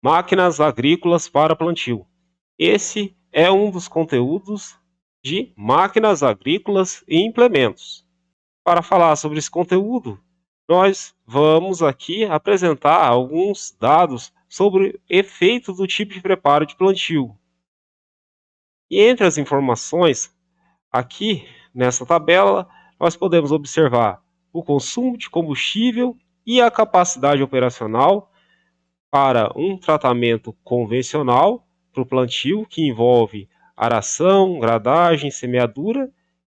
Máquinas agrícolas para plantio. Esse é um dos conteúdos de máquinas agrícolas e implementos. Para falar sobre esse conteúdo, nós vamos aqui apresentar alguns dados sobre o efeito do tipo de preparo de plantio. E entre as informações, aqui nessa tabela, nós podemos observar o consumo de combustível e a capacidade operacional para um tratamento convencional para o plantio, que envolve aração, gradagem, semeadura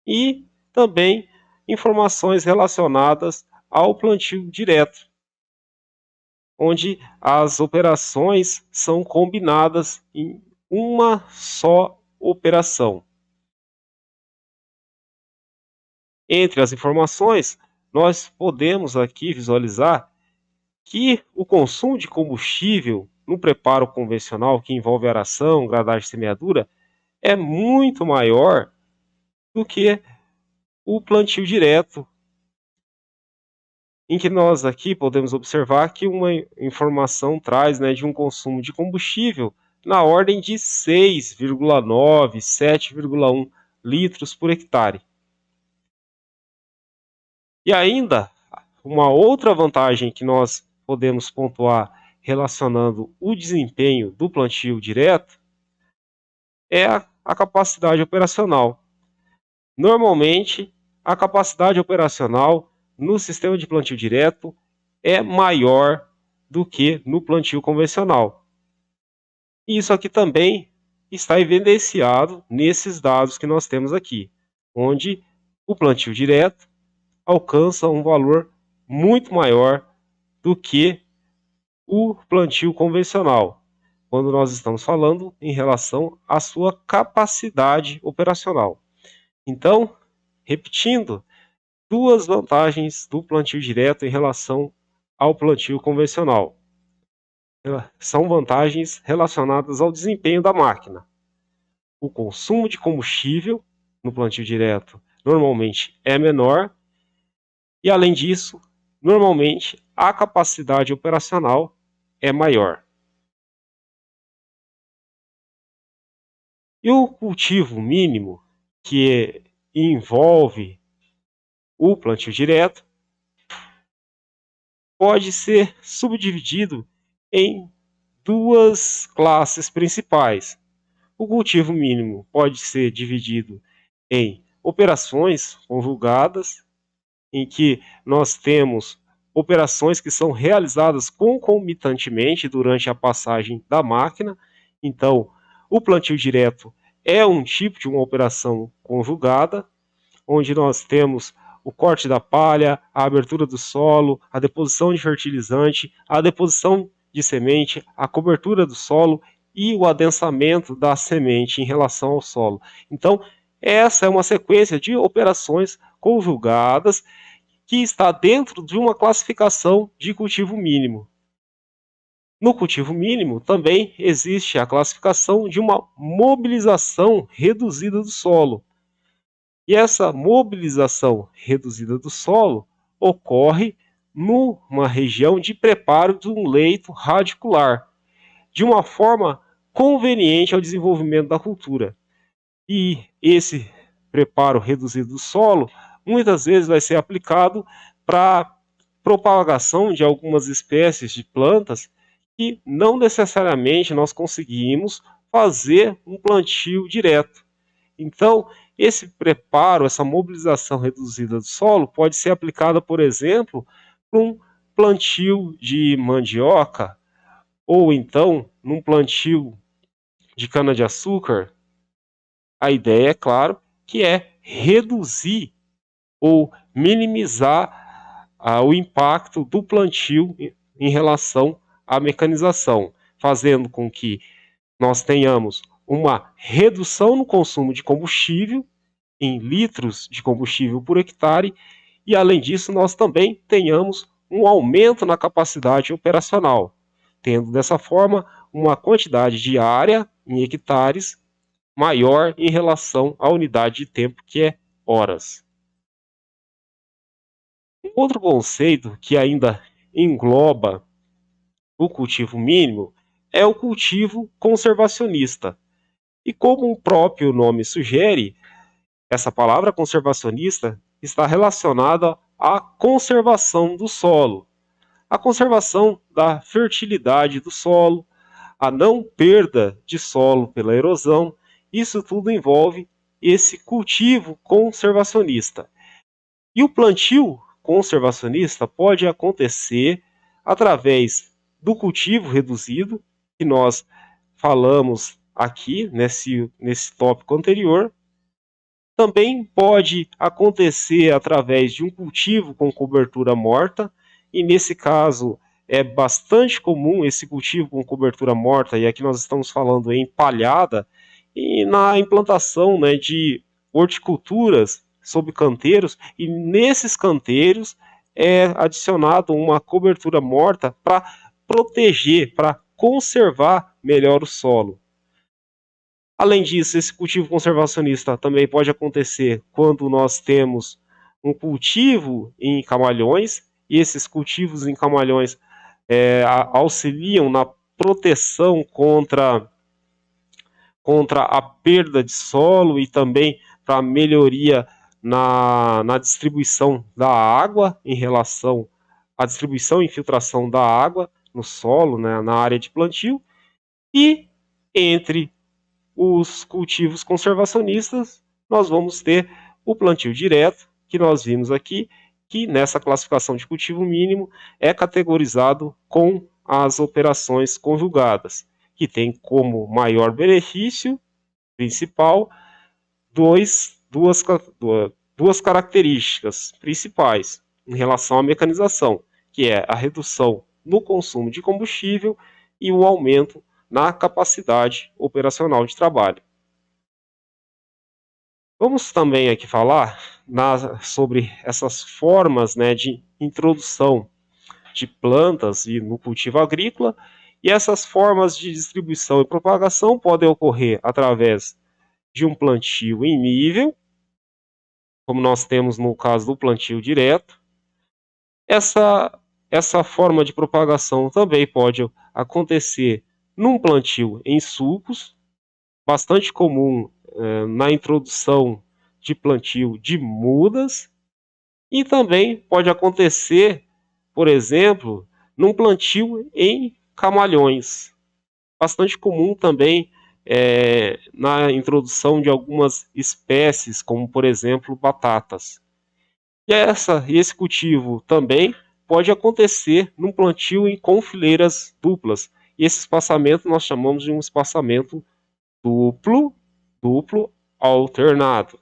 e também informações relacionadas ao plantio direto, onde as operações são combinadas em uma só operação. Entre as informações, nós podemos aqui visualizar que o consumo de combustível no preparo convencional, que envolve aração, gradagem e semeadura, é muito maior do que o plantio direto, em que nós aqui podemos observar que uma informação traz, de um consumo de combustível na ordem de 6,9, 7,1 litros por hectare. E ainda, uma outra vantagem que nós podemos pontuar relacionando o desempenho do plantio direto é a capacidade operacional. Normalmente, a capacidade operacional no sistema de plantio direto é maior do que no plantio convencional. E isso aqui também está evidenciado nesses dados que nós temos aqui, onde o plantio direto alcança um valor muito maior do que o plantio convencional, quando nós estamos falando em relação à sua capacidade operacional. Então, repetindo, duas vantagens do plantio direto em relação ao plantio convencional. São vantagens relacionadas ao desempenho da máquina. O consumo de combustível no plantio direto normalmente é menor e, além disso, normalmente a capacidade operacional é maior. E o cultivo mínimo, que envolve o plantio direto, pode ser subdividido em duas classes principais. O cultivo mínimo pode ser dividido em operações conjugadas, em que nós temos operações que são realizadas concomitantemente durante a passagem da máquina. Então, o plantio direto é um tipo de uma operação conjugada, onde nós temos o corte da palha, a abertura do solo, a deposição de fertilizante, a deposição de semente, a cobertura do solo e o adensamento da semente em relação ao solo. Então, essa é uma sequência de operações conjugadas que está dentro de uma classificação de cultivo mínimo. No cultivo mínimo também existe a classificação de uma mobilização reduzida do solo. E essa mobilização reduzida do solo ocorre numa região de preparo de um leito radicular, de uma forma conveniente ao desenvolvimento da cultura. E esse preparo reduzido do solo muitas vezes vai ser aplicado para propagação de algumas espécies de plantas que não necessariamente nós conseguimos fazer um plantio direto. Então, esse preparo, essa mobilização reduzida do solo pode ser aplicada, por exemplo, para um plantio de mandioca ou então num plantio de cana-de-açúcar. A ideia, é claro, que é reduzir ou minimizar o impacto do plantio em relação à mecanização, fazendo com que nós tenhamos uma redução no consumo de combustível, em litros de combustível por hectare, e além disso nós também tenhamos um aumento na capacidade operacional, tendo dessa forma uma quantidade de área em hectares maior em relação à unidade de tempo, que é horas. Um outro conceito que ainda engloba o cultivo mínimo é o cultivo conservacionista. E como o próprio nome sugere, essa palavra conservacionista está relacionada à conservação do solo, a conservação da fertilidade do solo, a não perda de solo pela erosão. Isso tudo envolve esse cultivo conservacionista. E o plantio conservacionista pode acontecer através do cultivo reduzido, que nós falamos aqui nesse tópico anterior. Também pode acontecer através de um cultivo com cobertura morta, e nesse caso é bastante comum esse cultivo com cobertura morta, e aqui nós estamos falando em palhada, e na implantação, né, de horticulturas sob canteiros, e nesses canteiros é adicionado uma cobertura morta para proteger, para conservar melhor o solo. Além disso, esse cultivo conservacionista também pode acontecer quando nós temos um cultivo em camalhões, e esses cultivos em camalhões auxiliam na proteção contra a perda de solo e também para melhoria na distribuição da água em relação à distribuição e infiltração da água no solo, né, na área de plantio. E entre os cultivos conservacionistas, nós vamos ter o plantio direto, que nós vimos aqui, que nessa classificação de cultivo mínimo é categorizado com as operações conjugadas, que tem como maior benefício principal duas características principais em relação à mecanização, que é a redução no consumo de combustível e o aumento na capacidade operacional de trabalho. Vamos também aqui falar sobre essas formas, né, de introdução de plantas no cultivo agrícola, e essas formas de distribuição e propagação podem ocorrer através de um plantio em nível, como nós temos no caso do plantio direto. Essa forma de propagação também pode acontecer num plantio em sulcos, bastante comum na introdução de plantio de mudas, e também pode acontecer, por exemplo, num plantio em camalhões, bastante comum também na introdução de algumas espécies, como por exemplo batatas. E esse cultivo também pode acontecer num plantio com fileiras duplas, e esse espaçamento nós chamamos de um espaçamento duplo alternado,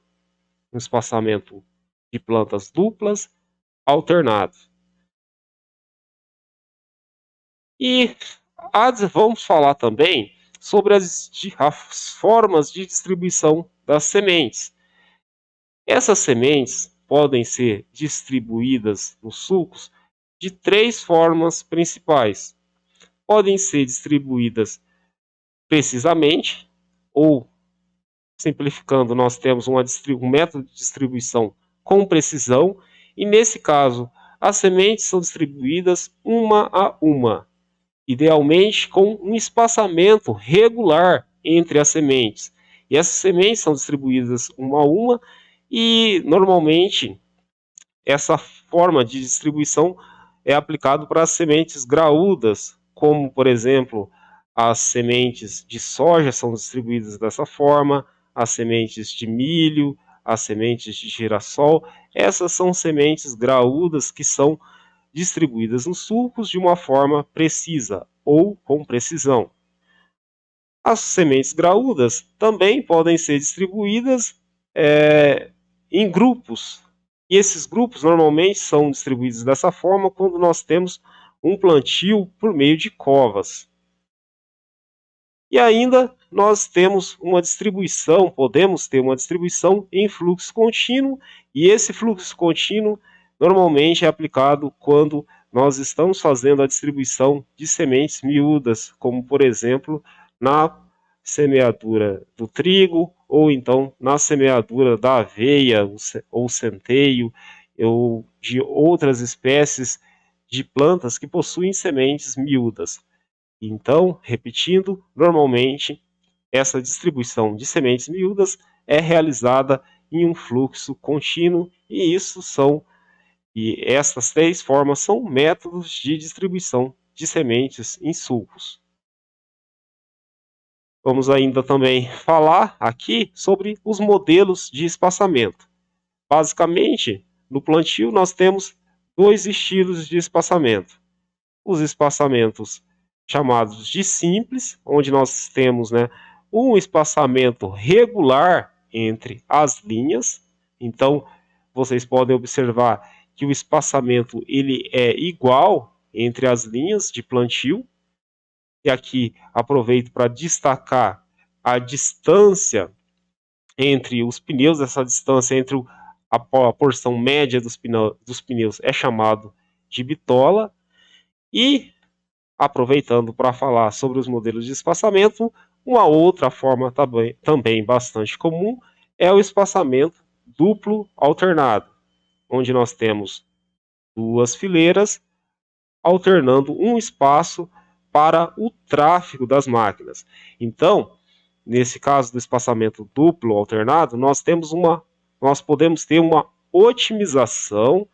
um espaçamento de plantas duplas alternado. E vamos falar também sobre as formas de distribuição das sementes. Essas sementes podem ser distribuídas nos sulcos de 3 formas principais. Podem ser distribuídas precisamente, ou simplificando, nós temos um método de distribuição com precisão, e nesse caso as sementes são distribuídas uma a uma, idealmente com um espaçamento regular entre as sementes. E essas sementes são distribuídas uma a uma, e normalmente essa forma de distribuição é aplicada para as sementes graúdas, como por exemplo as sementes de soja são distribuídas dessa forma, as sementes de milho, as sementes de girassol. Essas são sementes graúdas que são distribuídas nos sulcos de uma forma precisa ou com precisão. As sementes graúdas também podem ser distribuídas em grupos, e esses grupos normalmente são distribuídos dessa forma quando nós temos um plantio por meio de covas. E ainda nós temos uma distribuição, podemos ter uma distribuição em fluxo contínuo, e esse fluxo contínuo normalmente é aplicado quando nós estamos fazendo a distribuição de sementes miúdas, como por exemplo na semeadura do trigo, ou então na semeadura da aveia ou centeio, ou de outras espécies de plantas que possuem sementes miúdas. Então, repetindo, normalmente essa distribuição de sementes miúdas é realizada em um fluxo contínuo e essas três formas são métodos de distribuição de sementes em sulcos. Vamos ainda também falar aqui sobre os modelos de espaçamento. Basicamente, no plantio nós temos dois estilos de espaçamento. Os espaçamentos chamados de simples, onde nós temos, né, um espaçamento regular entre as linhas. Então, vocês podem observar que o espaçamento ele é igual entre as linhas de plantio. E aqui aproveito para destacar a distância entre os pneus, essa distância entre a porção média dos pneus é chamado de bitola. E aproveitando para falar sobre os modelos de espaçamento, uma outra forma também bastante comum é o espaçamento duplo alternado, onde nós temos duas fileiras alternando um espaço para o tráfego das máquinas. Então, nesse caso do espaçamento duplo alternado, nós podemos ter uma otimização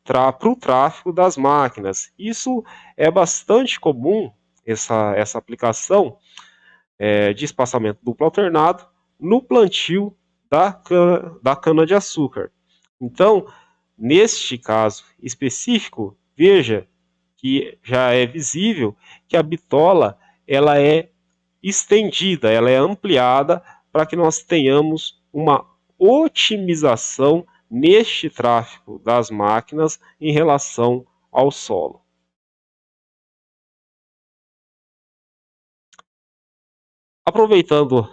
para o tráfego das máquinas. Isso é bastante comum, essa aplicação de espaçamento duplo alternado no plantio da cana-de-açúcar. Então, neste caso específico, veja que já é visível que a bitola ela é estendida, ela é ampliada para que nós tenhamos uma otimização neste tráfego das máquinas em relação ao solo. Aproveitando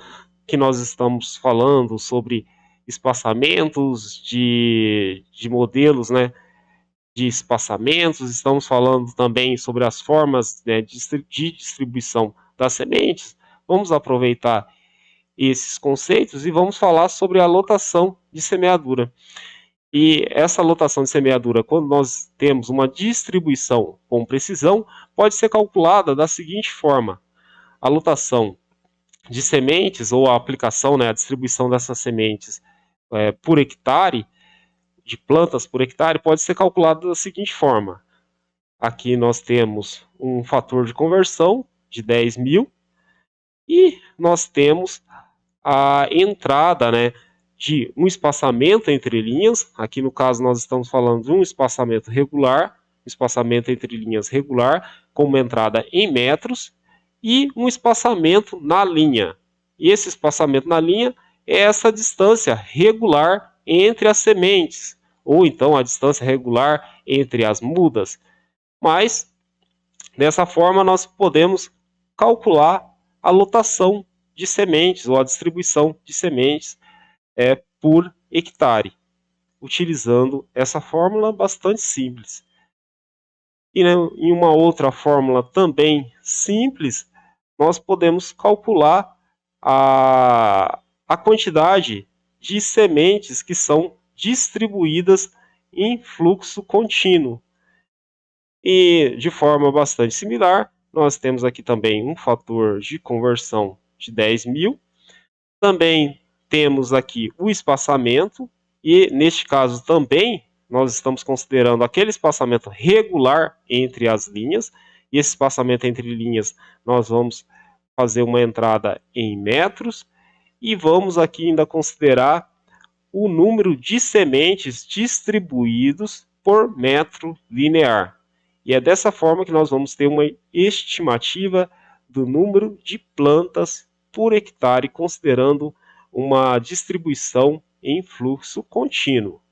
que nós estamos falando sobre espaçamentos de modelos, né, de espaçamentos, estamos falando também sobre as formas, né, de distribuição das sementes. Vamos aproveitar esses conceitos e vamos falar sobre a lotação de semeadura. E essa lotação de semeadura, quando nós temos uma distribuição com precisão, pode ser calculada da seguinte forma: a lotação de sementes ou a aplicação, né, a distribuição dessas sementes por hectare, de plantas por hectare, pode ser calculada da seguinte forma: aqui nós temos um fator de conversão de 10.000 e nós temos a entrada, né, de um espaçamento entre linhas. Aqui no caso nós estamos falando de um espaçamento regular, espaçamento entre linhas regular, com uma entrada em metros, e um espaçamento na linha. E esse espaçamento na linha é essa distância regular entre as sementes, ou então a distância regular entre as mudas. Mas, dessa forma, nós podemos calcular a lotação de sementes ou a distribuição de sementes por hectare, utilizando essa fórmula bastante simples. E, né, em uma outra fórmula também simples, nós podemos calcular a quantidade de sementes que são distribuídas em fluxo contínuo. E de forma bastante similar, nós temos aqui também um fator de conversão de 10.000. Também temos aqui o espaçamento, e neste caso também nós estamos considerando aquele espaçamento regular entre as linhas. E esse espaçamento entre linhas nós vamos fazer uma entrada em metros, e vamos aqui ainda considerar o número de sementes distribuídos por metro linear. E é dessa forma que nós vamos ter uma estimativa do número de plantas por hectare, considerando uma distribuição em fluxo contínuo.